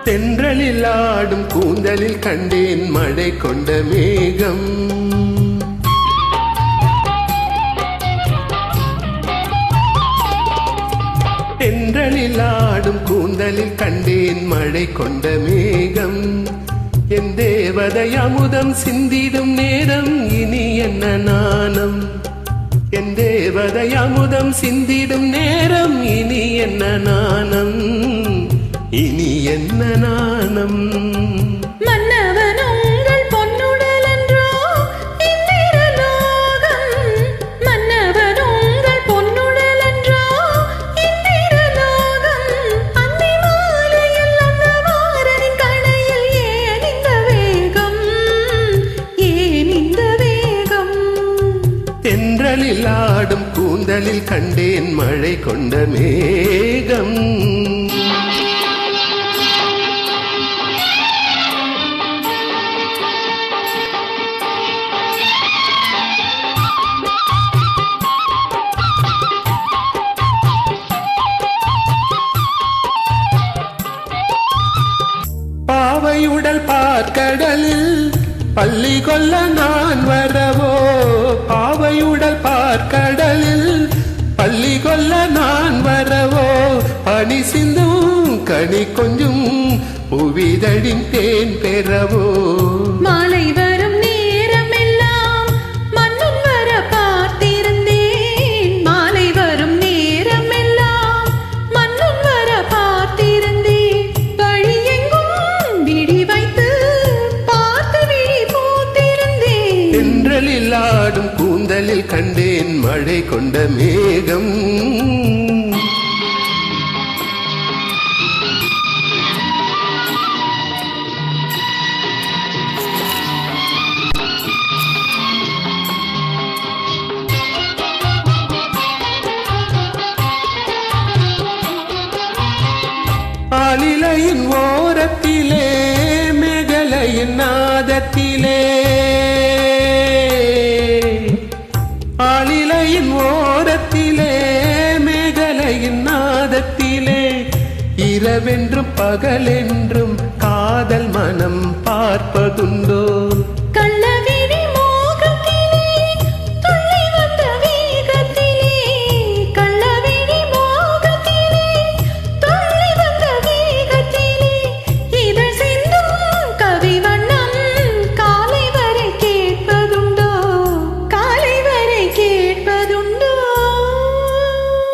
தென்றலில் ஆடும் கூந்தலில் கண்டேன் மழை கொண்ட மேகம். தென்றலில் ஆடும் கூந்தலில் கண்டேன் மழை கொண்ட மேகம். என் தேவதை அமுதம் சிந்திடும் நேரம் இனி என்ன நாணம். என் தேவதை அமுதம் சிந்திடும் நேரம் இனி என்ன நாணம். இனி என்ன நாணம். மன்னவன் உங்கள் பொன்னுடல் என்றோ இந்திரலோகம். மன்னவன் உங்கள் பொன்னுடல் என்றோ இந்திரலோகம். அந்தி மாலையில் அந்த மாறனின் கணையில் ஏன் இந்த வேகம், ஏன் இந்த வேகம். தென்றலில் ஆடும் கூந்தலில் கண்டேன் மழை கொண்ட மேகம். பாவையுடல் பார்க்கடலில் பள்ளி கொள்ள நான் வரவோ. பாவையுடல் பார்க்கடலில் பள்ளி கொள்ள நான் வரவோ. பனி சிந்தும் கனி கொஞ்சும் புவிதழின் தேன் பெறவோ. மாலை வரும் நேரம் எல்லாம் மன்னன் வர பார்த்திருந்தேன். மாலை வரும் நேரம் எல்லாம் மன்னன் வர பார்த்திருந்தேன். வழி எங்கும் விழி வைத்து பார்த்து விழி பூத்திருந்தேன். தென்றலில் ஆடும் கூந்தலில் கண்டேன் மழை கொண்ட மேகம். ஆலிலையின் ஓரத்திலே மேகலையின் நாதத்திலே. ஆலிலையின் ஓரத்திலே மேகலையின் நாதத்திலே. இரவென்றும் பகலென்றும் காதல் மனம் பார்ப்பதுண்டோ. கள்ளவிழி மோகத்திலே துள்ளி வந்த வேகத்திலே. கள்ளவிழி மோகத்திலே துள்ளி வந்த வேகத்திலே. இதழ் சிந்தும் கவி வண்ணம் காலை வரை கேட்பதுண்டோ, காலை வரை கேட்பதுண்டோ.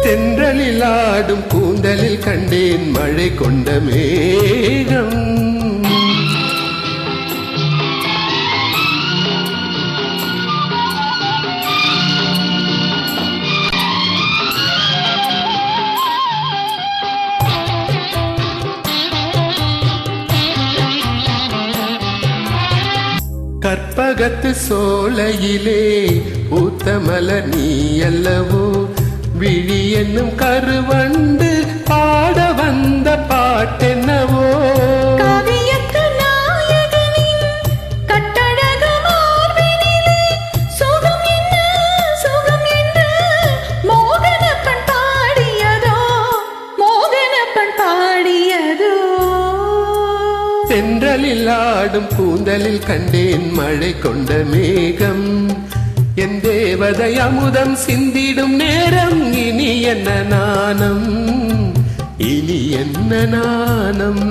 தென்றலில் ஆடும் கூந்தலில் கண்டேன் மழை கொண்ட மேகம். கற்பகத்து சோலையிலே பூத்த மலர் நீ அல்லவோ. விழி என்னும் கருவண்டு பாட வந்த பாட்டென்னவோ. காவியத்து நாயகனின் கட்டழகு மார்பினிலே சுகம் என்ன சுகம் என்று மோகனப்பன் பாடியதோ, மோகனப்பன் பாடியதோ. தென்றலில் ஆடும் கூந்தலில் கண்டேன் மழை கொண்ட மேகம். என் தேவதை அமுதம் சிந்திடும் நேரம் இனி என்ன நாணம், இனி என்ன நாணம்.